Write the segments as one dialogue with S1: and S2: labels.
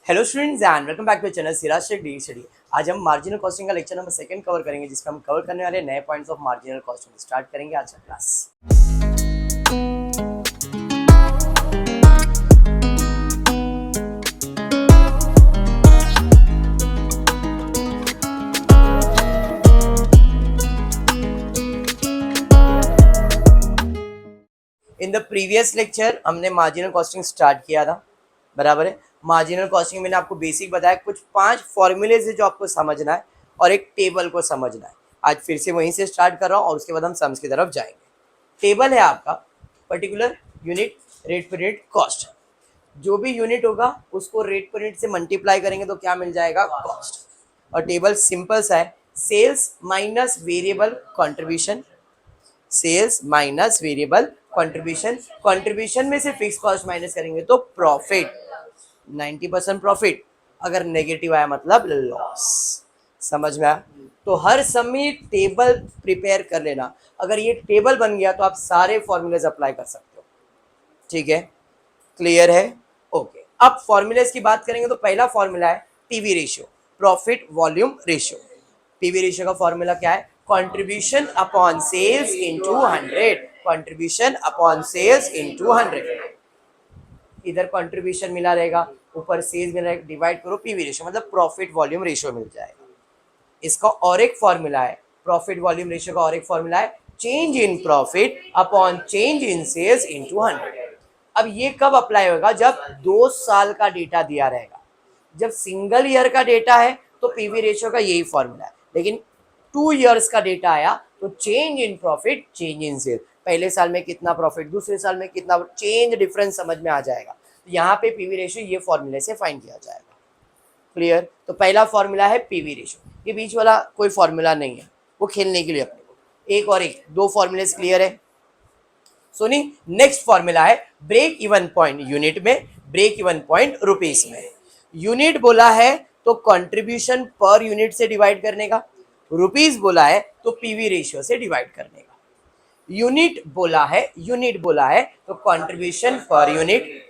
S1: Hello students and welcome back to channel Siraj Shaikh the study. आज हम marginal costing का lecture number 2 cover करेंगे, जिसमें हम कवर करने वाले नए points of marginal costing. Start करेंगे आज का class. In the previous lecture हमने मार्जिनल कॉस्टिंग स्टार्ट किया था, बराबर है। मार्जिनल कॉस्टिंग मैंने आपको बेसिक बताया, कुछ 5 फॉर्मूलेज है जो आपको समझना है और एक टेबल को समझना है। आज फिर से वहीं से स्टार्ट कर रहा हूँ और उसके बाद हम सम्स की तरफ जाएंगे। टेबल है आपका particular unit rate per unit cost. जो भी यूनिट होगा उसको रेट पर यूनिट से मल्टीप्लाई करेंगे तो क्या मिल जाएगा, कॉस्ट। और टेबल सिंपल सा है, sales minus variable contribution, sales minus variable contribution, contribution में से फिक्स कॉस्ट माइनस करेंगे तो प्रॉफिट, 90% प्रॉफिट। अगर नेगेटिव आया मतलब लॉस। समझ में आया? तो हर समय टेबल प्रिपेयर कर लेना। अगर ये टेबल बन गया तो आप सारे फॉर्मूलेज अप्लाई कर सकते हो। ठीक है, क्लियर है? ओके, अब फॉर्मूलेज की बात करेंगे तो पहला फॉर्मूला है PV ratio, profit volume ratio. PV ratio का फॉर्मूला क्या है? Contribution upon sales into 100, contribution upon sales into 100। इधर कंट्रीब्यूशन मिला रहेगा, ऊपर सेल्स मिला रहेगा, डिवाइड करो पीवी रेशियो, मतलब प्रॉफिट वॉल्यूम रेशियो मिल जाएगा। इसका और एक फॉर्मूला है, प्रॉफिट वॉल्यूम रेशियो का और एक फॉर्मूला है change in profit upon change in sales into 100। अब ये कब अप्लाई होगा? जब 2 साल का डेटा दिया रहेगा। जब सिंगल ईयर का डेटा है तो पीवी रेशियो का यही फॉर्मूला है, लेकिन 2 इयर्स का डेटा आया तो change in profit change in sale, पहले साल में कितना प्रॉफिट, दूसरे साल में कितना, चेंज डिफरेंस समझ में आ जाएगा। तो यहाँ पे पीवी रेशियो ये फॉर्मूले से फाइंड किया जाएगा। क्लियर? तो पहला फॉर्मूला है पीवी रेशियो, ये बीच वाला कोई फॉर्मूला नहीं है, वो खेलने के लिए अपने को एक और एक 2 फॉर्मूले क्लियर है। सुनी, नेक्स्ट फॉर्मूला है ब्रेक इवन पॉइंट यूनिट में, ब्रेक इवन पॉइंट रुपीस में। यूनिट बोला है तो कंट्रीब्यूशन पर यूनिट से डिवाइड करने का, रुपीस बोला है तो पीवी रेशियो से डिवाइड करने का। यूनिट बोला है तो कंट्रीब्यूशन पर यूनिट,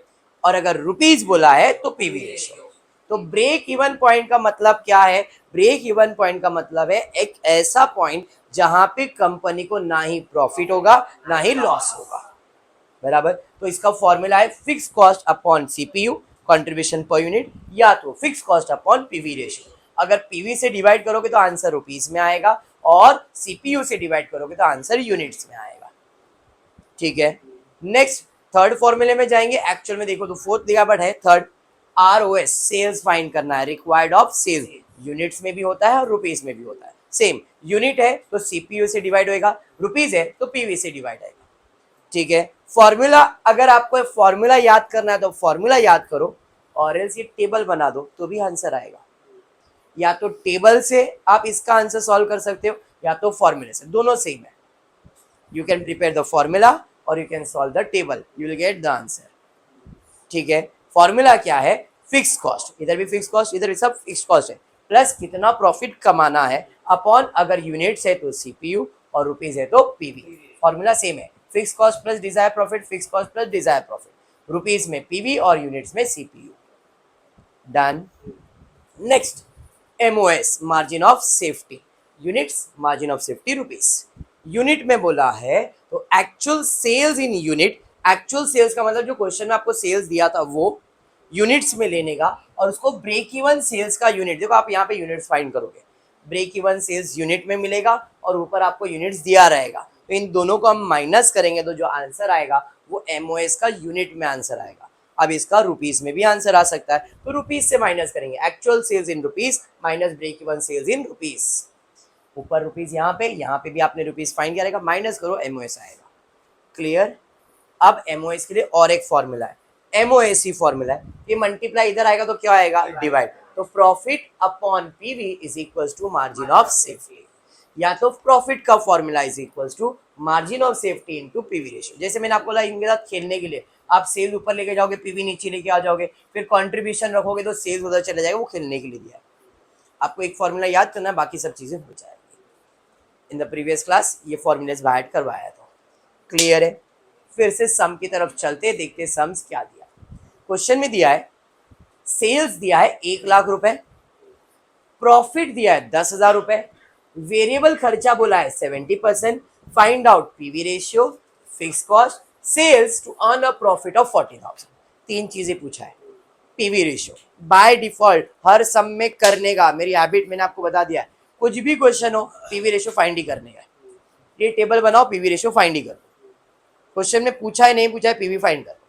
S1: और अगर रुपीस बोला है तो पीवी रेशियो। तो ब्रेक इवन पॉइंट का मतलब क्या है? ब्रेक इवन पॉइंट का मतलब है एक ऐसा पॉइंट जहां पे कंपनी को ना ही प्रॉफिट होगा ना ही लॉस होगा, बराबर। तो इसका फॉर्मूला है fix cost upon CPU, contribution per unit, या तो fix cost upon PV ratio. अगर पीवी से डिवाइड करोगे तो आंसर रुपीस में आएगा, और सीपीयू से डिवाइड करोगे तो आंसर यूनिट्स में आएगा। ठीक है, नेक्स्ट थर्ड फॉर्मूले में जाएंगे। एक्चुअल में देखो तो फोर्थ दिया बट है थर्ड, आरओएस, सेल्स फाइंड करना है, रिक्वायर्ड ऑफ सेल्स। यूनिट्स में भी होता है और रुपीस में भी होता है। सेम, यूनिट है तो सीपीयू से डिवाइड होएगा, रुपीस है तो पीवी से डिवाइड आएगा। ठीक है, फॉर्मूला, अगर आपको फॉर्मूला याद करना है तो फॉर्मूला याद करो, और एल्स ये टेबल बना दो तो भी आंसर आएगा। या तो टेबल से आप इसका आंसर सॉल्व कर सकते हो, या तो फॉर्मूले से, दोनों सेम है। You can prepare the formula और you can solve the table, you will get the answer. ठीक है, फॉर्मूला क्या है? फिक्स कॉस्ट, इधर भी फिक्स कॉस्ट, इधर भी सब फिक्स कॉस्ट है, प्लस कितना प्रॉफिट कमाना है, अपॉन अगर यूनिट्स है तो सीपीयू और रुपीस है तो पीवी। फॉर्मूला सेम है, fix cost plus desire profit, fix cost plus desire profit, rupees में पीवी और यूनिट्स में CPU. Done. Next, MOS, margin of safety, units, margin of safety rupees. Unit में बोला है तो actual sales in unit, actual sales का मतलब जो क्वेश्चन में आपको सेल्स दिया था वो यूनिट्स में लेने का, और उसको ब्रेक इवन सेल्स का यूनिट, देखो आप यहाँ पे यूनिट्स फाइंड करोगे, ब्रेक इवन सेल्स यूनिट में मिलेगा और ऊपर आपको यूनिट्स दिया रहेगा, तो इन दोनों को हम माइनस करेंगे तो जो आंसर आएगा वो एमओएस का यूनिट में आंसर आएगा। अब इसका रुपीस में भी आंसर आ सकता है, तो रुपीस से माइनस करेंगे, actual sales in rupees minus break even sales in rupees. ऊपर रुपीस, यहाँ पे भी आपने रुपीस फाइंड किया रहेगा, माइनस करो एमओएस आएगा। क्लियर? अब एमओएस के लिए और एक फॉर्मूला है, एमओएस ही फॉर्मूला है, ये मल्टीप्लाई इधर आएगा तो क्या आएगा, डिवाइड। तो profit upon PV is equals to margin of safety, या तो प्रॉफिट का formula is equals to margin of safety into PV ratio. जैसे मैंने आपको बोला इनके साथ खेलने के लिए, आप सेल ऊपर लेके जाओगे, पीवी नीचे लेके आ जाओगे, फिर कंट्रीब्यूशन रखोगे तो सेल्स उधर चले जाएगा, वो खेलने के लिए दिया है। आपको एक फॉर्मूला याद करना है, बाकी सब चीजें हो जाएगी। इन द प्रीवियस क्लास ये फॉर्मूलेज बाहर करवाया था। क्लियर है? फिर से सम की तरफ चलते, देखते सम्स क्या दिया। क्वेश्चन में दिया है सेल्स दिया है 1,00,000 रुपए, प्रॉफिट दिया है 10,000 रुपए, वेरिएबल खर्चा बोला है 70%, find out PV ratio, fix cost, sales to earn a profit of 40,000। तीन चीजें पूछा है। पीवी रेशियो बाय डिफॉल्ट हर सम में करने का मेरी हैबिट मैंने आपको बता दिया है, कुछ भी क्वेश्चन हो पीवी रेशियो फाइंड ही करने का। ये टेबल बनाओ, पीवी रेशियो फाइंड ही करो। क्वेश्चन में पूछा है नहीं पूछा है, पीवी फाइंड करो।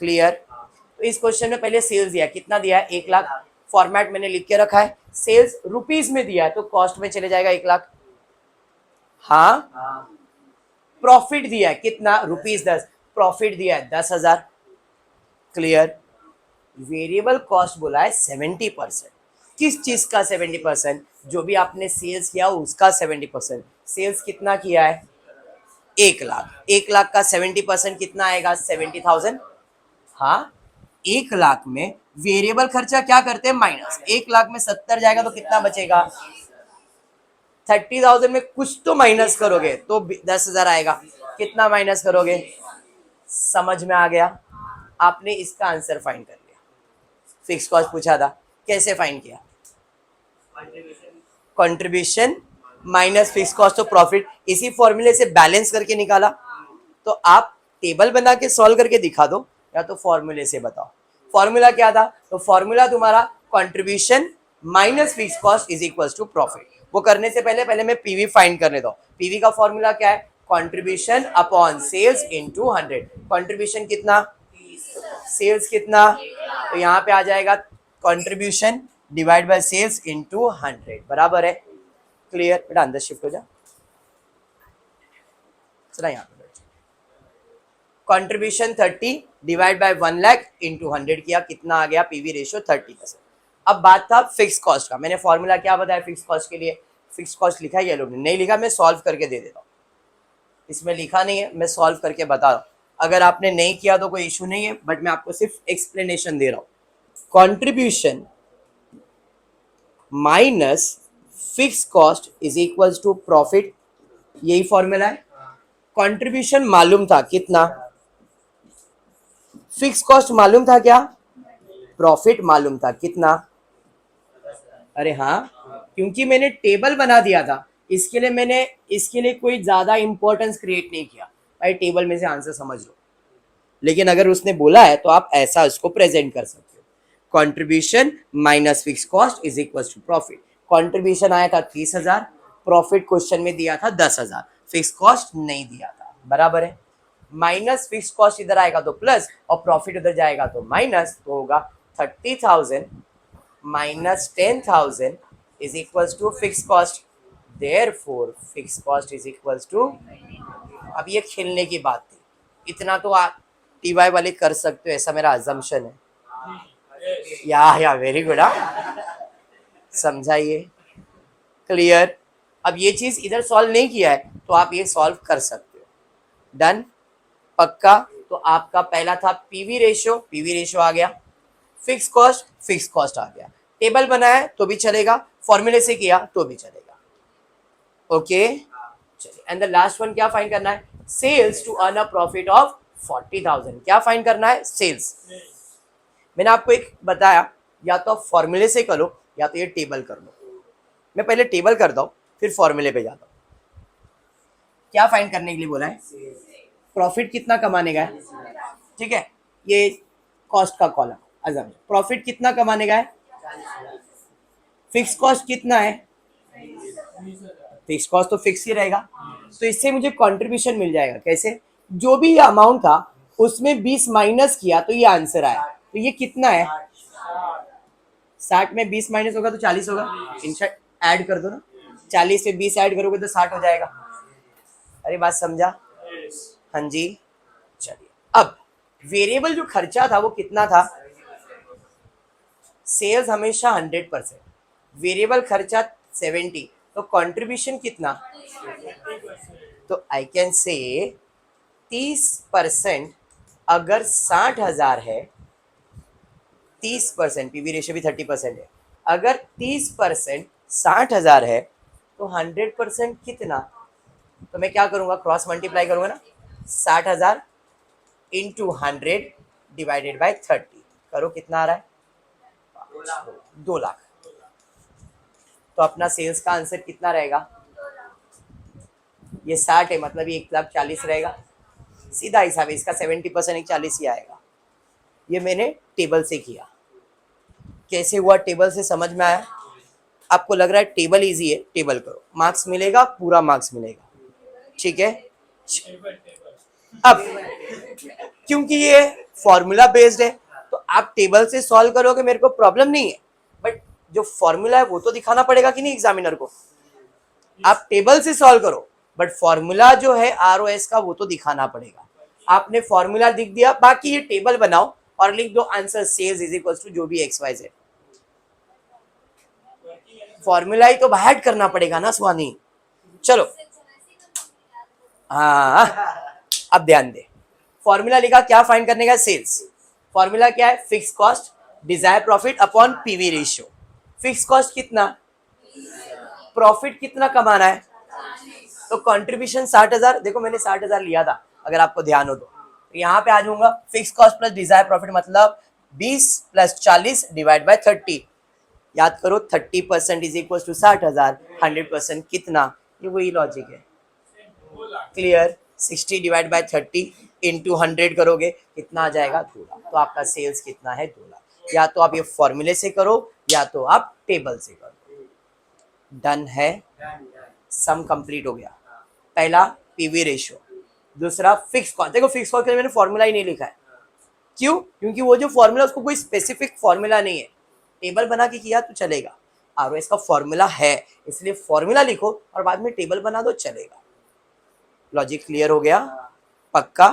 S1: क्लियर? तो इस क्वेश्चन में पहले सेल्स दिया, कितना दिया है 1,00,000, फॉर्मेट मैंने लिख के रखा है, सेल्स रुपीस में दिया है तो कॉस्ट में चले जाएगा 1,00,000। हाँ, प्रॉफिट दिया है कितना, ₹10, प्रॉफिट दिया है 10,000। क्लियर? वेरिएबल कॉस्ट बोला है 70%। किस चीज का 70%? जो भी आपने सेल्स किया उसका 70%। सेल्स कितना किया है 1,00,000, 1,00,000 का 70% कितना आएगा 70,000। हाँ, 1,00,000 में वेरिएबल खर्चा क्या करते हैं माइनस, 1,00,000 में 70 जाएगा तो कितना बचेगा 30,000 में कुछ तो माइनस करोगे तो 10,000 आएगा, कितना माइनस करोगे। समझ में आ गया? आपने इसका आंसर फाइंड कर लिया। फिक्स कॉस्ट पूछा था, कैसे फाइंड किया, contribution minus fix cost of profit, इसी फॉर्मूले से बैलेंस करके निकाला। तो आप टेबल बना के सॉल्व करके दिखा दो या तो फॉर्मूले से बताओ। फॉर्मूला क्या था? तो फॉर्मूला तुम्हारा contribution minus fix cost is equal to profit. वो करने से पहले मैं पीवी फाइंड करने दो। पीवी का फॉर्मूला क्या है, contribution upon sales into 100। Contribution कितना, सेल्स कितना, तो यहाँ पे आ जाएगा contribution divide by sales into 100 बराबर है। क्लियर? बेटा अंदर शिफ्ट हो जा, चला यहाँ पे कंट्रीब्यूशन 30 डिवाइड बाय 1,00,000 इंटू 100 किया, कितना आ गया पीवी रेशियो 30%। अब बात था फिक्स कॉस्ट का, मैंने फॉर्मूला क्या बताया फिक्स कॉस्ट के लिए, फिक्स कॉस्ट लिखा है ये लोग ने, नहीं लिखा मैं सॉल्व करके दे देता हूँ। इसमें लिखा नहीं है, मैं सॉल्व करके बता रहा हूँ। अगर आपने नहीं किया तो कोई इशू नहीं है, बट मैं आपको सिर्फ एक्सप्लेनेशन दे रहा हूँ। Contribution minus fix cost is equal to profit, यही फॉर्मूला है। कॉन्ट्रीब्यूशन मालूम था कितना, फिक्स कॉस्ट मालूम था क्या, प्रॉफिट मालूम था कितना। अरे हाँ, क्योंकि मैंने टेबल बना दिया था, इसके लिए कोई ज्यादा इंपॉर्टेंस क्रिएट नहीं किया भाई, टेबल में से आंसर समझ लो। लेकिन अगर उसने बोला है तो आप ऐसा उसको प्रेजेंट कर सकते हो, contribution minus fix cost is equal to profit. Contribution आया था 30,000, प्रॉफिट क्वेश्चन में दिया था 10,000, फिक्स कॉस्ट नहीं दिया था, बराबर है। माइनस फिक्स कॉस्ट इधर आएगा तो प्लस और प्रॉफिट उधर जाएगा तो माइनस, तो होगा 30,000 minus 10,000 is equal to fix cost, therefore fix cost is equal to. अब ये खेलने की बात थी, इतना तो आप टीवाई वाले कर सकते हो, ऐसा मेरा अजम्पशन है। या वेरी गुड, समझाइए। क्लियर? अब ये चीज इधर सॉल्व नहीं किया है तो आप ये सॉल्व कर सकते हो। डन? पक्का? तो आपका पहला था पीवी रेशियो आ गया, फिक्स कॉस्ट आ गया। टेबल बनाया तो भी चलेगा, फॉर्मूले से किया तो भी चलेगा। ओके चलिए, एंड द लास्ट वन क्या फाइंड करना है, sales to earn a profit of 40,000। क्या फाइंड करना है, सेल्स। मैंने आपको एक बताया, या तो आप फॉर्मूले से करो या तो ये टेबल कर लो। मैं पहले टेबल करता हूँ फिर फॉर्मूले पे जाता हूँ। क्या फाइंड करने के लिए बोला है, प्रॉफिट कितना कमाने का है, ठीक है, ये कॉस्ट का कॉलम अजम, प्रॉफिट कितना कमाने का है, फिक्स कॉस्ट कितना है, फिक्स कॉस्ट तो फिक्स ही रहेगा, तो इससे मुझे कंट्रीब्यूशन मिल जाएगा। कैसे, जो भी ये अमाउंट था उसमें 20 माइनस किया तो ये आंसर आया, तो ये कितना है 60 में 20 माइनस होगा तो 40 होगा, इनशार्ट ऐड कर दो ना, 40 से 20 ऐड करोगे तो 60 हो जाएगा। अरे बात समझा? हाँ जी। चलिए, अब वेरिएबल जो खर्चा था वो कितना था, सेल्स हमेशा 100%, वेरिएबल खर्चा 70, तो कंट्रीब्यूशन कितना, तो आई कैन से 30%। अगर 60,000 है, 30%, पीवी रेशियो भी 30% है, अगर 30% 60,000 है तो 100% कितना, तो मैं क्या करूंगा, क्रॉस मल्टीप्लाई करूंगा ना, 60,000 इंटू 100 डिवाइडेड बाय 30, करो कितना आ रहा है 2 लाख। तो अपना सेल्स का आंसर कितना रहेगा? ये 60 है, मतलब ये 1,40,000 रहेगा। सीधा हिसाब है इसका, 70% 1,40,000 ही आएगा। ये मैंने टेबल से किया। कैसे हुआ टेबल से, समझ में आया? आपको लग रहा है टेबल इजी है, टेबल करो, मार्क्स मिलेगा, पूरा मार्क्स मिलेगा। ठीक है। अब क्योंकि ये फॉर्मूला बेस्ड है तो आप टेबल से सॉल्व करोगे, मेरे को प्रॉब्लम नहीं है, बट जो फॉर्मूला है वो तो दिखाना पड़ेगा कि नहीं एग्जामिनर को। आप टेबल से सॉल्व करो, बट फॉर्मूला जो है ROS का वो तो दिखाना पड़ेगा। आपने फॉर्मूला लिख दिया, बाकी ये टेबल बनाओ और लिख दो answer sales is equal to जो भी XYZ। फॉर्मूला ही तो बाहर करना पड़ेगा ना स्वानी। चलो हाँ, अब ध्यान दे। फॉर्मूला लिखा, क्या फाइंड करने का? सेल्स। फॉर्मूला क्या है? Fix cost Dzire profit upon PV ratio. Fix cost कितना, प्रॉफिट कितना कमाना है? तो कंट्रीब्यूशन 60,000। देखो मैंने 60,000 लिया था, अगर आपको ध्यान हो तो यहाँ पे आ जाऊंगा। Fix cost plus desire profit मतलब 20 + 40 डिवाइड बाय 30। याद करो 30% इज इक्वल टू 60,000, 100% कितना? ये वही लॉजिक है। क्लियर? 60 डिवाइड बाय 30 इंटू 100 करोगे कितना आ जाएगा? 2 लाख। तो आपका सेल्स कितना है? 2 लाख। या तो आप ये फॉर्मूले से करो या तो आप टेबल से करो। डन है, सम कंप्लीट हो गया। पहला PV रेशियो, दूसरा फिक्स कॉस्ट। देखो फिक्स कॉस्ट के लिए मैंने फॉर्मूला ही नहीं लिखा है। क्यों? क्योंकि वो जो फॉर्मूला उसको कोई स्पेसिफिक फॉर्मूला नहीं है, टेबल बना के किया तो चलेगा। ROS का फॉर्मूला है, इसलिए फॉर्मूला लिखो और बाद में टेबल बना दो, चलेगा। लॉजिक क्लियर हो गया? पक्का?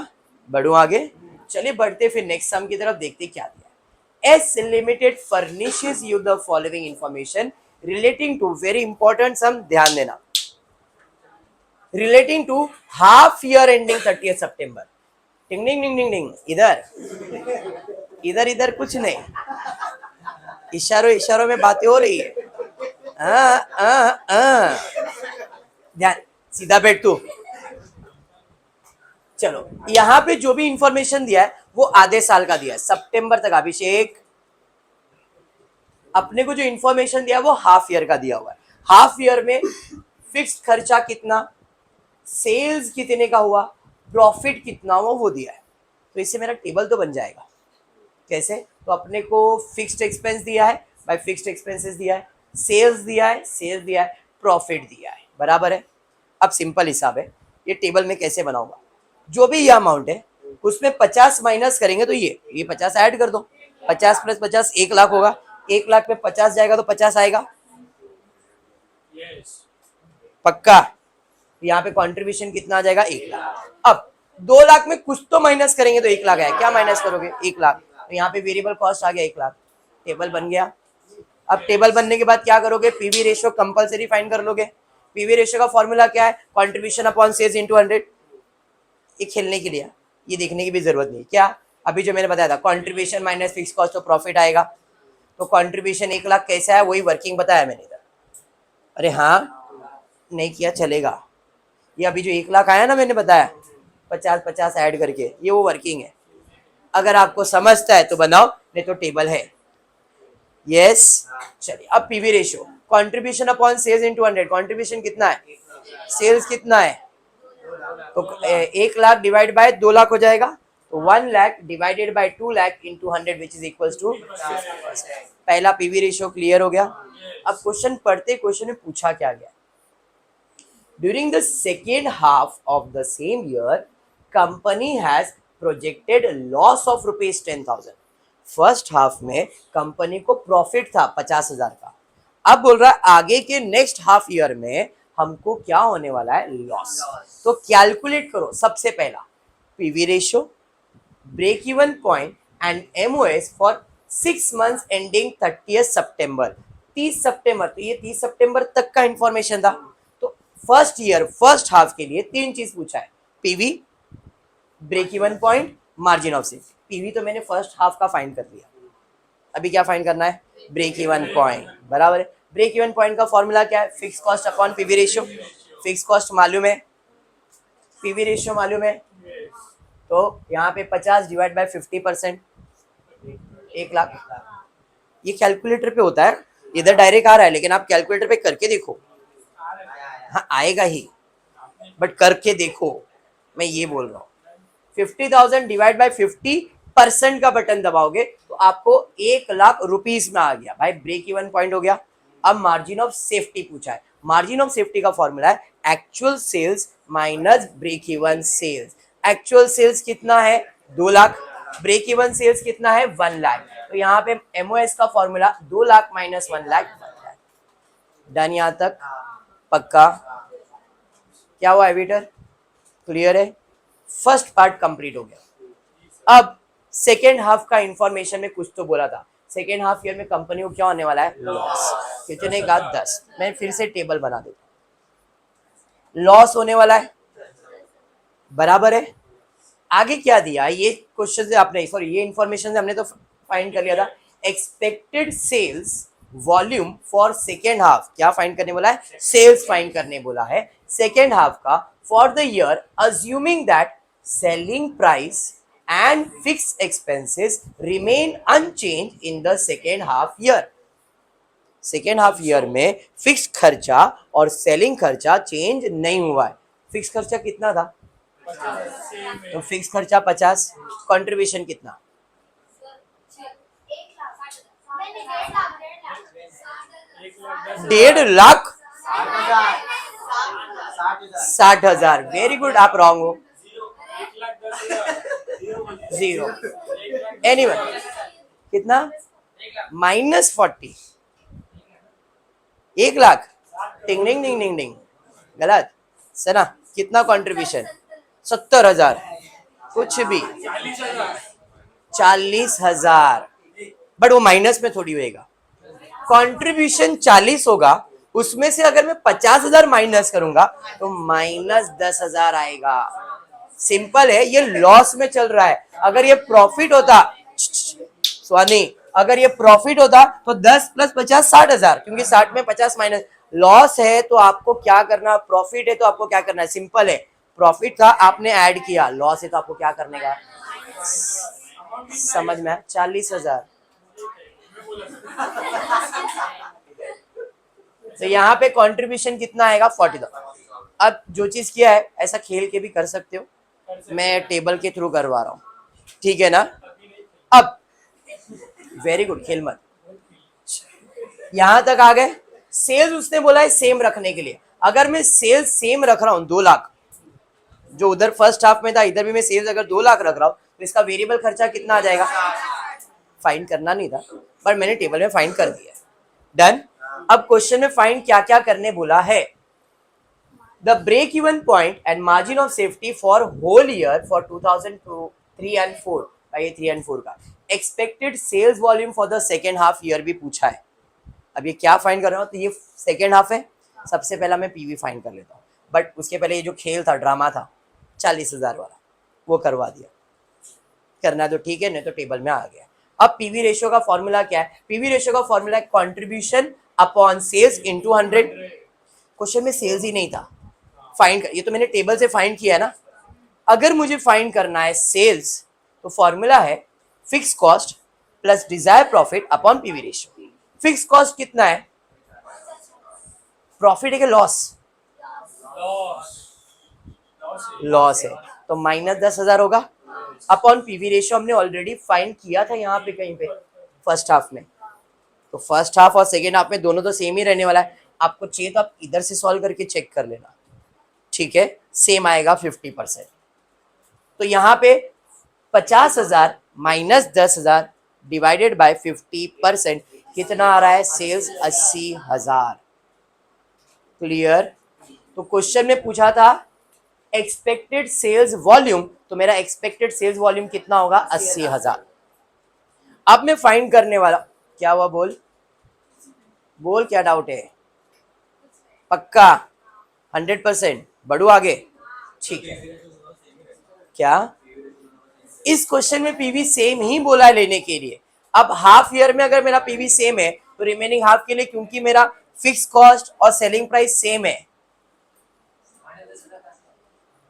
S1: बढ़ू आगे? चलिए बढ़ते फिर नेक्स्ट सम की तरफ, देखते क्या दिया। S limited furnishes you the following information relating to, very important sum, ध्यान देना, relating to half year ending 30 सितंबर। टिंग टिंग टिंग टिंग टिंग। इधर इधर कुछ नहीं, इशारों इशारों में बातें हो रही है। ध्यान, सीधा बैठ तू। चलो यहाँ पे जो भी इंफॉर्मेशन दिया है वो आधे साल का दिया है, सितंबर तक। अभिषेक, अपने को जो इंफॉर्मेशन दिया है वो हाफ ईयर का दिया हुआ है। हाफ ईयर में फिक्स्ड खर्चा कितना, सेल्स कितने का हुआ, प्रॉफिट कितना हुआ, वो दिया है। तो इससे मेरा टेबल तो बन जाएगा। कैसे? तो अपने को फिक्स्ड एक्सपेंस दिया है, बाय फिक्स्ड एक्सपेंसेस दिया है, सेल्स दिया है, सेल्स दिया है, प्रॉफिट दिया है, बराबर है। अब सिंपल हिसाब है, ये टेबल में कैसे बनाऊंगा? जो भी ये अमाउंट है उसमें 50 माइनस करेंगे तो ये 50 ऐड कर दो। 50 + 50 1 लाख होगा। 1 लाख में 50 जाएगा तो 50 आएगा। पक्का? यहाँ पे कंट्रीब्यूशन कितना आ जाएगा? 1 लाख। अब 2 लाख में कुछ तो माइनस करेंगे तो 1 लाख आएगा। क्या माइनस करोगे? 1 लाख। तो यहाँ पे वेरिएबल कॉस्ट आ गया 1 लाख। टेबल बन गया। अब टेबल बनने के बाद क्या करोगे? PV रेशियो कंपलसरी फाइंड कर लोगे। PV रेशियो का फॉर्मूला क्या है? Contribution upon sales into 100। ये खेलने के लिए, ये देखने की भी जरूरत नहीं। क्या? अभी जो मैंने बताया था, कंट्रीब्यूशन माइनस फिक्स कॉस्ट तो प्रॉफिट आएगा। तो कंट्रीब्यूशन 1 लाख कैसा है, वही वर्किंग बताया मैंने इधर। अरे हाँ, नहीं किया चलेगा। ये अभी जो 1 लाख आया ना, मैंने बताया 50-50 ऐड करके, ये वो वर्किंग है। अगर आपको समझता है तो बनाओ, नहीं तो टेबल है। यस। चलिए अब PV ratio, contribution upon sales into 100। Contribution कितना है, सेल्स कितना है? तो 1 लाख डिवाइड बाय 2 लाख हो जाएगा। तो 1 lakh divided by 2 lakh into 100 which is equal to. पहला PV रेशियो क्लियर हो गया। अब क्वेश्चन पढ़ते, क्वेश्चन में पूछा क्या गया? During the second half of the same year, company has projected loss of rupees 10,000. First half में कंपनी को प्रॉफिट था 50,000 का। अब बोल रहा है आगे के नेक्स्ट हाफ ईयर में हमको क्या होने वाला है? लॉस। तो कैलकुलेट करो। सबसे पहला PV ratio, break even point and MOS for 6 months ending 30 सितंबर। 30 सितंबर, तो ये 30 सितंबर तक का इंफॉर्मेशन था। तो फर्स्ट ईयर, फर्स्ट हाफ के लिए 3 चीज पूछा है, PV, break even point, margin of safety. PV तो मैंने फर्स्ट हाफ का फाइंड कर लिया, अभी क्या फाइंड करना है? ब्रेक इवन पॉइंट, बराबर है। ब्रेक इवन पॉइंट का फॉर्मूला क्या है? Fix cost upon PV ratio. Fix cost मालूम है, PV रेशियो मालूम है। तो यहाँ पे 50 डिवाइड बाय 50%, 1 लाख। ये कैलकुलेटर पे होता है, इधर डायरेक्ट आ रहा है, लेकिन आप कैलकुलेटर पे करके देखो, हाँ आएगा ही, बट करके देखो, मैं ये बोल रहा हूँ। 50,000 डिवाइड बाय 50% का बटन दबाओगे तो आपको 1 लाख रुपीस में आ गया भाई, ब्रेक इवन पॉइंट हो गया। अब मार्जिन ऑफ सेफ्टी पूछा है, मार्जिन ऑफ सेफ्टी का फॉर्मूला है actual sales minus break even sales. Actual sales कितना है 2 लाख, ब्रेक इवन सेल्स कितना है 1 लाख, तो यहाँ पे एमओएस का formula 2 lakh minus 1 lakh. Done यहां तक, पक्का? क्या हुआ एविटर, क्लियर है? फर्स्ट पार्ट कंप्लीट हो गया। अब सेकेंड हाफ का इंफॉर्मेशन में कुछ तो बोला था, सेकेंड हाफ ईयर में कंपनी को क्या होने वाला है, लॉस। कितने का 10, मैं फिर से टेबल बना देता हूं, लॉस होने वाला है, बराबर है। आगे क्या दिया, ये क्वेश्चन से आपने, सॉरी ये इंफॉर्मेशन से हमने तो फाइंड कर लिया था, expected sales volume for second half, क्या फाइंड करने बोला है, सेल्स फाइंड करने बोला है सेकेंड हाफ का for the year, assuming that selling price and fixed expenses remain unchanged in the second half year. Second half year में fix खर्चा और सेलिंग खर्चा चेंज नहीं हुआ है। फिक्स खर्चा कितना था, तो फिक्स खर्चा 50, कंट्रीब्यूशन कितना, 1.5 लाख, 60,000। वेरी गुड, आप रॉन्ग हो, जीरो। एनीवन, कितना, -40, 1 लाख, टिंग टिंग टिंग टिंग टिंग, गलत है ना। कितना कंट्रीब्यूशन, 70,000, कुछ भी 40,000, बट वो माइनस में थोड़ी होएगा, कंट्रीब्यूशन 40 होगा, उसमें से अगर मैं 50,000 माइनस करूंगा तो -10,000 आएगा। सिंपल है, ये लॉस में चल रहा है। अगर ये प्रॉफिट होता, स्वानी, अगर ये प्रॉफिट होता तो 10 + 50 60,000, क्योंकि 60 में 50 माइनस, लॉस है तो आपको क्या करना, प्रॉफिट है तो आपको क्या करना है, सिंपल है, प्रॉफिट था आपने ऐड किया, लॉस है तो आपको क्या करने का, समझ में आया, 40,000। तो यहाँ पे कंट्रीब्यूशन कितना आएगा, 40,000। अब जो चीज किया है ऐसा खेल के भी कर सकते हो, मैं टेबल के थ्रू करवा रहा हूँ, ठीक है ना। अब वेरी गुड, खेल मत, यहां तक आ गए। सेल्स उसने बोला है सेम रखने के लिए, अगर मैं सेल्स सेम रख रहा हूं 2 लाख, जो उधर फर्स्ट हाफ में था इधर भी मैं सेल्स अगर 2 लाख रख रहा हूं तो इसका वेरिएबल खर्चा कितना आ जाएगा, फाइंड करना नहीं था पर मैंने टेबल में फाइंड कर दिया, डन। अब क्वेश्चन में फाइंड क्या क्या करने बोला है, the break even point and margin of safety for whole year for 2003 and 4, ये 3 एंड 4 का expected sales volume for the second half year भी पूछा है। अब ये क्या फाइंड कर रहा हूँ, तो ये सेकेंड हाफ है, सबसे पहला मैं पीवी फाइंड कर लेता हूँ, बट उसके पहले ये जो खेल था, ड्रामा था 40,000 वाला, वो करवा दिया, करना तो ठीक है, नहीं तो टेबल में आ गया। अब पीवी रेशियो का फॉर्मूला क्या है, पीवी रेशियो का फॉर्मूला है contribution upon sales into 100। Question में सेल्स ही नहीं था, फाइंड ये तो मैंने टेबल से फाइंड किया है ना। अगर मुझे फाइंड करना है सेल्स तो फॉर्मूला है fix cost plus desire profit upon PV ratio. Fix cost कितना है, प्रॉफिट है कि लॉस, लॉस है तो -10,000 होगा, अपॉन पीवी रेशियो हमने ऑलरेडी फाइंड किया था यहाँ पे कहीं पे फर्स्ट हाफ में, तो फर्स्ट हाफ और सेकेंड हाफ में दोनों तो सेम ही रहने वाला है। आपको चाहिए तो आप इधर से सॉल्व करके चेक कर लेना, ठीक है, सेम आएगा 50%। तो यहाँ पे 50,000 माइनस 10,000 डिवाइडेड बाय 50% कितना आ रहा है, सेल्स 80,000, क्लियर। तो क्वेश्चन में पूछा था एक्सपेक्टेड सेल्स वॉल्यूम, तो मेरा एक्सपेक्टेड सेल्स वॉल्यूम कितना होगा, 80,000। अब मैं फाइंड करने वाला, क्या हुआ, बोल बोल, क्या डाउट है, पक्का 100%, बढ़ू आगे, ठीक है। क्या इस क्वेश्चन में पीवी सेम ही बोला है लेने के लिए। अब हाफ ईयर में अगर मेरा पीवी सेम है तो रिमेनिंग हाफ के लिए, क्योंकि मेरा फिक्स कॉस्ट और सेलिंग प्राइस सेम है,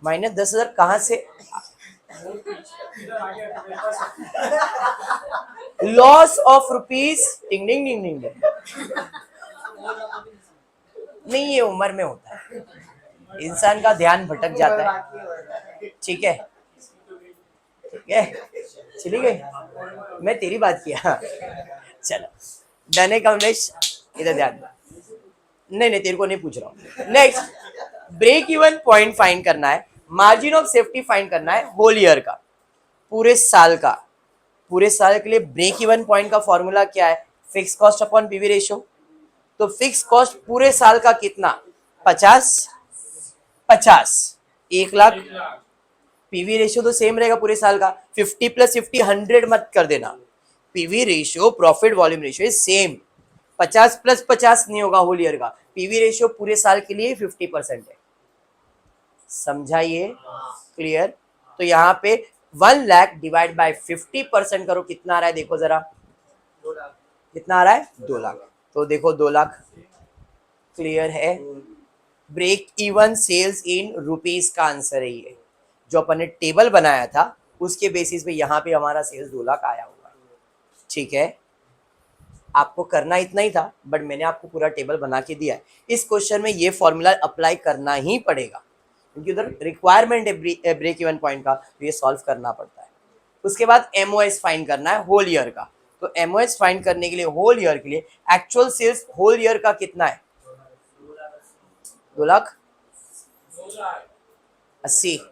S1: -10,000 कहां से लॉस ऑफ रुपीज, टिंग टिंग टिंग टिंग टिंग। नहीं, ये उम्र में होता है, इंसान का ध्यान भटक जाता है। ठीक है, ठीक है, चली गई, मैं तेरी बात किया। चलो डन है कमलेश, इधर ध्यान दो। नहीं नहीं, तेरे को नहीं पूछ रहा हूँ। Next, break even point find करना है, मार्जिन ऑफ सेफ्टी फाइंड करना है होल ईयर का, पूरे साल का। पूरे साल के लिए ब्रेक इवन पॉइंट का फॉर्मूला क्या है? Fix cost upon PV ratio. तो फिक्स कॉस्ट पूरे साल का कितना? 50, 50, 1 लाख। पीवी रेशियो तो सेम रहेगा पूरे साल का, 50 प्लस 50 100 मत कर देना। PV ratio profit volume ratio same, 50 plus 50 नहीं होगा होल ईयर का। पीवी रेशियो पूरे साल के लिए 50% है, समझाइए? क्लियर? तो यहाँ पे 1 लाख डिवाइड बाय 50% करो, कितना आ रहा है देखो जरा, कितना आ रहा है? 2 लाख। तो देखो 2 लाख, क्लियर है? Break even sales in rupees का आंसर है ये, जो अपन ने टेबल बनाया था उसके बेसिस पे यहाँ पे हमारा सेल्स 2 लाख आया हुआ है। ठीक है, आपको करना इतना ही था, बट मैंने आपको पूरा टेबल बना के दिया है। इस क्वेश्चन में ये फॉर्मूला अप्लाई करना ही पड़ेगा, क्योंकि उधर रिक्वायरमेंट है ब्रेक इवन पॉइंट का, तो ये सॉल्व करना पड़ता है। उसके बाद एमओएस फाइंड करना है होल ईयर का। तो एमओएस फाइंड करने के लिए होल ईयर के लिए एक्चुअल सेल्स होल ईयर का कितना है? 2,80,000।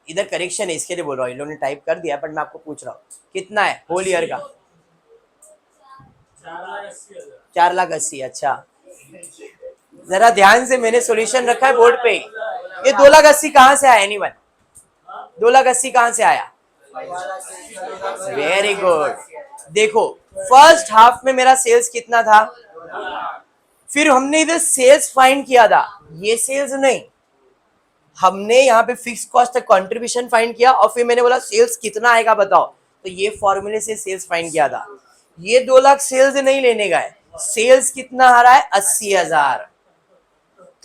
S1: इधर करेक्शन है, इसके लिए बोल रहा हूँ, इन लोगों ने टाइप कर दिया, बट मैं आपको पूछ रहा हूँ कितना है होल ईयर का? 4,80,000। अच्छा, जरा ध्यान से, मैंने सॉल्यूशन रखा है बोर्ड पे। ये 2,80,000 कहाँ से आया? एनीवन? 2,80,000 कहाँ से आया? Very good. देखो फर्स्ट हाफ में मेरा सेल्स कितना था? फिर हमने इधर सेल्स फाइंड किया था, ये सेल्स नहीं, हमने यहाँ पे फिक्स कॉस्ट कंट्रीब्यूशन फाइंड किया, और फिर मैंने बोला सेल्स कितना आएगा बताओ, तो ये फॉर्मूले से सेल्स फाइंड किया था। ये 2 लाख सेल्स नहीं लेने का है, सेल्स कितना आ रहा है? 80,000।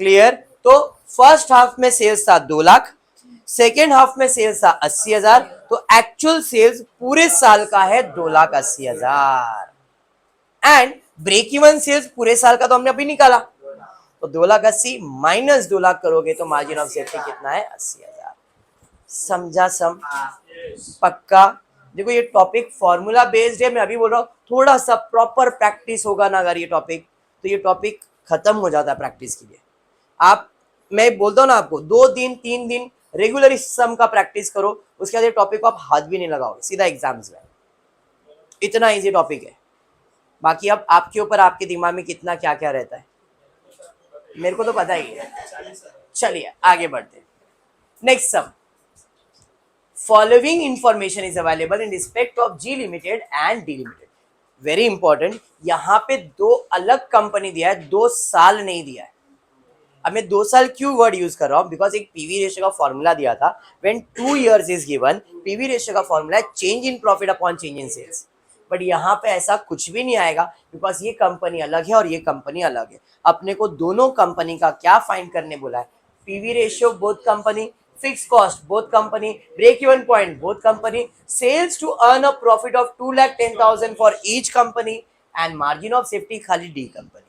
S1: क्लियर? तो फर्स्ट हाफ में सेल्स था 2 लाख, सेकेंड हाफ में सेल्स था 80,000, तो एक्चुअल सेल्स पूरे साल का है 2,80,000। एंड ब्रेक इवन सेल्स पूरे साल का तो हमने अभी निकाला, तो 2,80,000 माइनस 2 लाख करोगे तो मार्जिन ऑफ सेफ्टी कितना है? 80,000। समझा? पक्का? देखो ये टॉपिक फॉर्मूला बेस्ड है, मैं अभी बोल रहा हूँ, थोड़ा सा प्रॉपर प्रैक्टिस होगा ना अगर ये टॉपिक, तो ये टॉपिक खत्म हो जाता है प्रैक्टिस के लिए। आप, मैं बोलता हूँ ना आपको, 2 दिन 3 दिन रेगुलर इस सम का प्रैक्टिस करो, उसके बाद ये टॉपिक को आप हाथ भी नहीं लगाओगे, सीधा एग्जाम्स में। इतना इजी टॉपिक है। बाकी अब आपके ऊपर, आपके दिमाग में कितना क्या क्या रहता है, मेरे को तो पता ही है। चलिए आगे बढ़ते। Next sum, following information is available in respect of G limited and D limited. Very important, यहाँ पे 2 अलग कंपनी दिया है, 2 साल नहीं दिया है। अब मैं 2 साल क्यों वर्ड यूज कर रहा हूँ? बिकॉज एक पीवी रेशियो का फॉर्मूला दिया था, when 2 years is given, PV ratio का फॉर्मूला है change in profit upon change in sales. But यहाँ पे ऐसा कुछ भी नहीं आएगा, बिकॉज ये कंपनी अलग है और ये कंपनी अलग है। अपने को दोनों कंपनी का क्या फाइंड करने बोला है? PV ratio both company, fix cost both company, break even point both company, sales to earn a profit of 2,10,000 for each company, and margin of safety खाली डी कंपनी।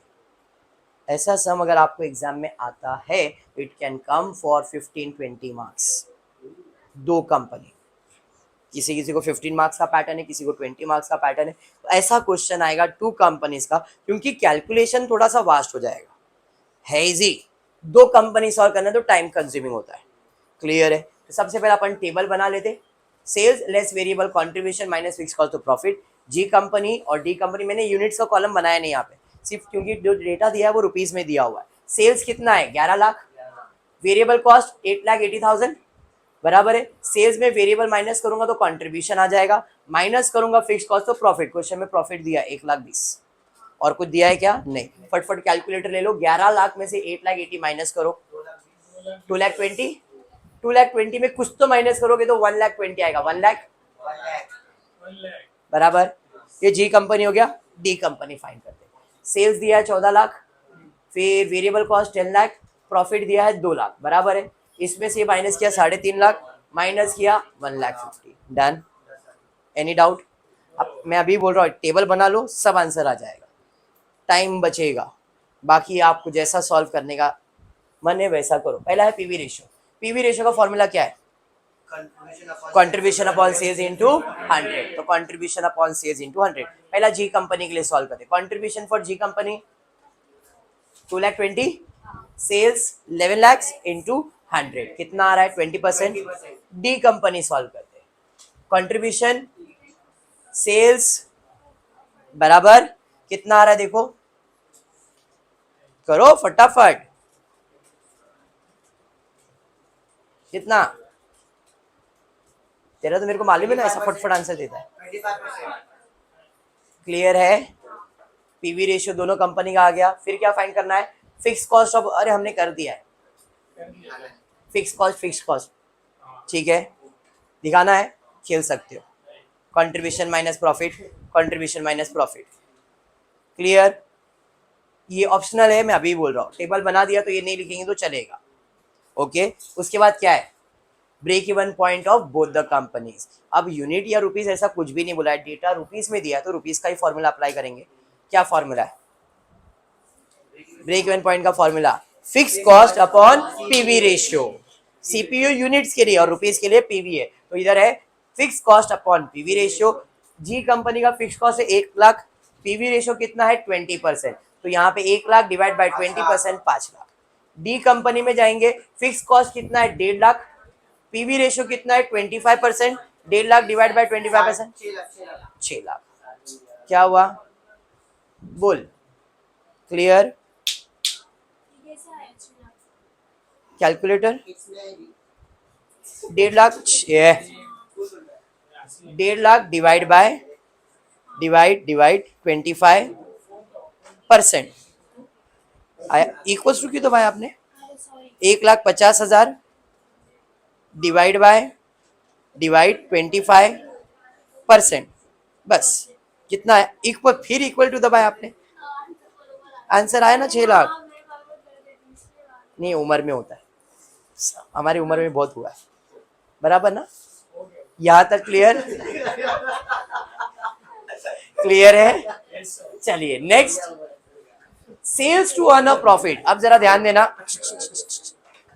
S1: ऐसा सम अगर आपको exam में आता है, it can come for 15-20 marks. 2 company, किसी किसी को 15 मार्क्स का पैटर्न है, किसी को 20 मार्क्स का पैटर्न है, तो ऐसा क्वेश्चन आएगा 2 कंपनीज का, क्योंकि कैलकुलेशन थोड़ा सा वास्ट हो जाएगा, है इजी। 2 कंपनी सॉल्व करना तो टाइम कंज्यूमिंग होता है। क्लियर है? तो सबसे पहले अपन टेबल बना लेते, sales less variable contribution minus fix cost to profit. G company और डी कंपनी, मैंने यूनिट्स का कॉलम बनाया नहीं यहाँ पे, सिर्फ क्योंकि जो डेटा दिया है वो रुपीज में दिया हुआ है। सेल्स कितना है? 11 लाख, वेरिएबल कॉस्ट 8,80,000, बराबर है। सेल्स में वेरिएबल माइनस करूंगा तो कंट्रीब्यूशन आ जाएगा, माइनस करूंगा फिक्स कॉस्ट तो प्रॉफिट। क्वेश्चन में प्रॉफिट दिया 1,20,000, और कुछ दिया है क्या? नहीं। फटफट कैलकुलेटर ले लो, 11 लाख में से 8,80,000 माइनस करो, 2,20,000, 2,20,000 में कुछ तो माइनस करोगे तो 1,20,000 आएगा, 1 लाख, बराबर। ये जी कंपनी हो गया। डी कंपनी फाइंड करते हैं। सेल्स दिया है 14 लाख, फिर वेरिएबल कॉस्ट 10 लाख, प्रॉफिट दिया है 2 लाख, बराबर है। इसमें से माइनस किया 3.5 लाख, माइनस किया 1,50,000, डन। Any doubt? अब मैं अभी बोल रहा हूँ टेबल बना लो, सब आंसर आ जाएगा, टाइम बचेगा। बाकी आपको जैसा सॉल्व करने का मन है वैसा करो। पहला है पीवी रेशियो। पीवी रेशियो का फॉर्मूला क्या है? Contribution upon sales into 100। तो कंट्रीब्यूशन अपॉन सेल्स इनटू 100। पहला जी कंपनी के लिए सॉल्व करते हैं। Contribution for G company 2,20,000, sales 11 lakh into 100, कितना आ रहा है? 20%। डी कंपनी सॉल्व करते हैं। कंट्रीब्यूशन सेल्स बराबर कितना आ रहा है? देखो करो फटाफट, कितना? तेरा तो मेरे को मालूम है ना, ऐसा फटफट आंसर देता है। क्लियर है? पीवी रेशियो दोनों कंपनी का आ गया। फिर क्या फाइंड करना है? फिक्स कॉस्ट ऑफ, अरे हमने कर दिया है, फिक्स कॉस्ट, ठीक है, दिखाना है, खेल सकते हो। Contribution minus profit, contribution minus profit. Clear? ये ऑप्शनल है, मैं अभी बोल रहा हूँ। टेबल बना दिया तो ये नहीं लिखेंगे तो चलेगा। ओके, उसके बाद क्या है? Break even point of both the companies. अब यूनिट या रुपीस ऐसा कुछ भी नहीं बोला है, डेटा रुपीस में दिया है तो रुपीस का ही फॉर्मूला अप्लाई करेंगे। क्या फॉर्मूला है? ब्रेक इवन पॉइंट का formula fix cost upon PV ratio. CPU units के लिए और रुपीस के लिए पीवी है, तो इधर है fix cost upon PV ratio. G company का फिक्स कॉस्ट है 1 लाख, पीवी रेशियो कितना है? 20%। तो यहाँ पे 1 lakh divide by 20% 5 lakh. D company में जाएंगे, फिक्स कॉस्ट कितना है? 1.5 लाख, पीवी रेशियो कितना है? 25%। 1.5 लाख डिवाइड बाय 25%, 6 लाख। क्या हुआ? बोल। Clear? Calculator 1.5 lakh, 1.5 lakh divide 25%, equals to क्यों दबाया आपने? 1,50,000 डिवाइड 25%, बस कितना है? इक्वल, फिर इक्वल टू दबाया आपने, आंसर आया ना 6 लाख। नहीं, उम्र में होता है, हमारी उम्र में बहुत हुआ है, बराबर ना? यहां तक क्लियर? क्लियर है? चलिए next, sales to earn a profit. अब जरा ध्यान देना,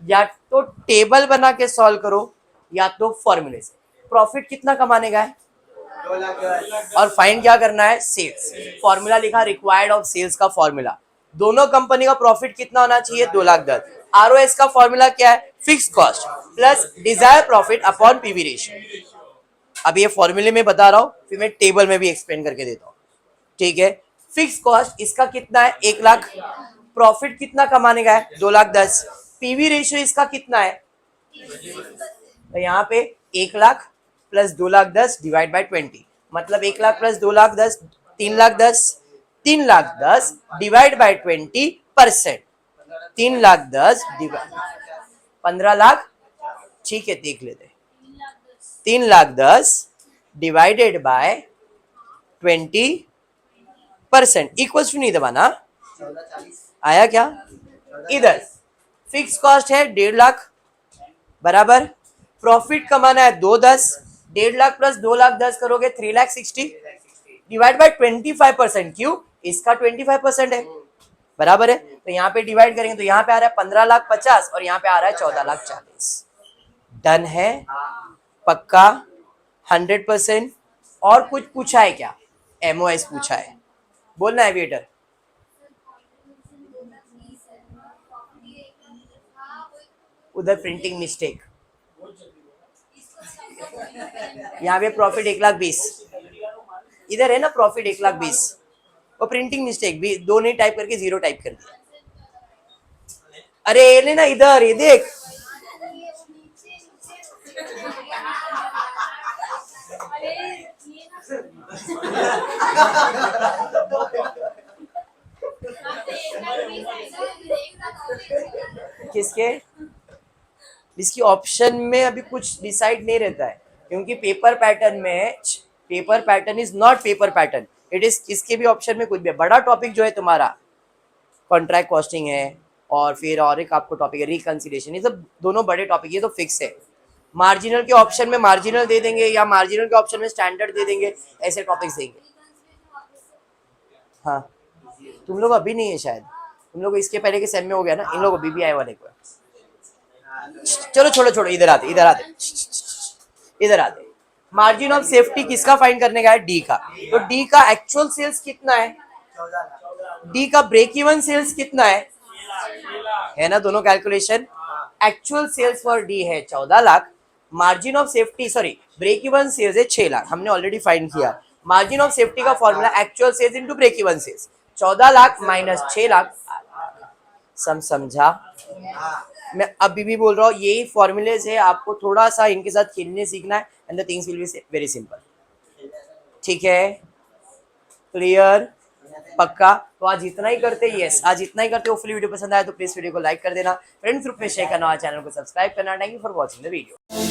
S1: या तो टेबल बना के सॉल्व करो या तो फॉर्मूले से। प्रॉफिट कितना कमाने का है और फाइंड क्या करना है? सेल्स। फॉर्मूला लिखा रिक्वायर्ड ऑफ सेल्स का फॉर्मूला। दोनों कंपनी का प्रॉफिट कितना होना चाहिए? 2,10,000। आरओएस का फॉर्मूला क्या है? Fix cost plus desire profit upon PV ratio. अब ये फॉर्मूले में बता रहा हूं, फिर मैं टेबल में भी एक्सप्लेन करके देता हूं, ठीक है? फिक्स कॉस्ट इसका कितना है? 1 लाख। प्रॉफिट कितना कमाने का है? 2,10,000। पीवी रेशियो इसका कितना है? तो यहाँ पे 1 लाख प्लस 2,10,000 डिवाइड बाय 20, मतलब 1 lakh plus 2,10,000 3,10,000, 3,10,000 divide by 20%, 3,10,000 divide 15 lakh, ठीक है देख लेते। 3,10,000 डिवाइडेड बाय 20% इक्वल्स टू नहीं दबाना, आया क्या? इधर फिक्स कॉस्ट है 1.5 लाख बराबर, प्रॉफिट कमाना है 2,10,000, 1.5 लाख प्लस 2,10,000 करोगे 3,60,000 डिवाइड बाय 25%। क्यों? इसका 25% है, बराबर है। तो यहाँ पे डिवाइड करेंगे तो यहाँ पे आ रहा है 15,50,000 और यहाँ पे आ रहा है 14,40,000। डन है? पक्का? 100%? और कुछ पूछा है क्या? एमओएस पूछा है, बोलना है वेटर। उधर प्रिंटिंग मिस्टेक, यहाँ पे प्रॉफिट 1,20,000, इधर है ना प्रॉफिट 1,20,000, वो प्रिंटिंग मिस्टेक भी, 2 नहीं टाइप करके 0 टाइप कर दिया। अरे ले ना इधर, ये देख किसके, इसकी ऑप्शन में अभी कुछ डिसाइड नहीं रहता है, क्योंकि पेपर पैटर्न में paper pattern is not paper pattern, it is, इसके भी ऑप्शन में कुछ भी। बड़ा टॉपिक जो है तुम्हारा कॉन्ट्रैक्ट कॉस्टिंग है, और फिर और एक आपको टॉपिक है रिकंसिलिएशन, ये सब दोनों बड़े टॉपिक, ये तो फिक्स है। मार्जिनल के ऑप्शन में मार्जिनल दे देंगे या मार्जिनल के ऑप्शन में स्टैंडर्ड दे देंगे, ऐसे टॉपिक्स देंगे। हाँ, तुम लोग अभी नहीं है शायद, तुम लोग इसके पहले के सेम में हो गया ना, इन लोग अभी भी आए वाले को। चलो छोड़ो छोड़ो, इधर आते इधर आते इधर आते। मार्जिन ऑफ सेफ्टी किसका फाइंड करने का है? डी का। तो डी का एक्चुअल सेल्स कितना है? डी का ब्रेक इवन सेल्स कितना है ना? दोनों calculation. Actual sales for D है 14 lakh, margin of safety sorry break even sales है 6 लाख, हमने ऑलरेडी फाइंड किया। मार्जिन ऑफ सेफ्टी का formula actual sales into break even sales, 14 lakh minus 6 lakh. समझा? मैं अभी भी बोल रहा हूँ, यही फॉर्मूलेज है, आपको थोड़ा सा इनके साथ खेलने सीखना है and the things will be very simple. ठीक है, क्लियर, पक्का? तो आज इतना ही करते, यस आज इतना ही करते। होपफुली वीडियो पसंद आया तो प्लीज वीडियो को लाइक कर देना, फ्रेंड्स ग्रुप में शेयर करना, चैनल को सब्सक्राइब करना। Thank you for watching the video.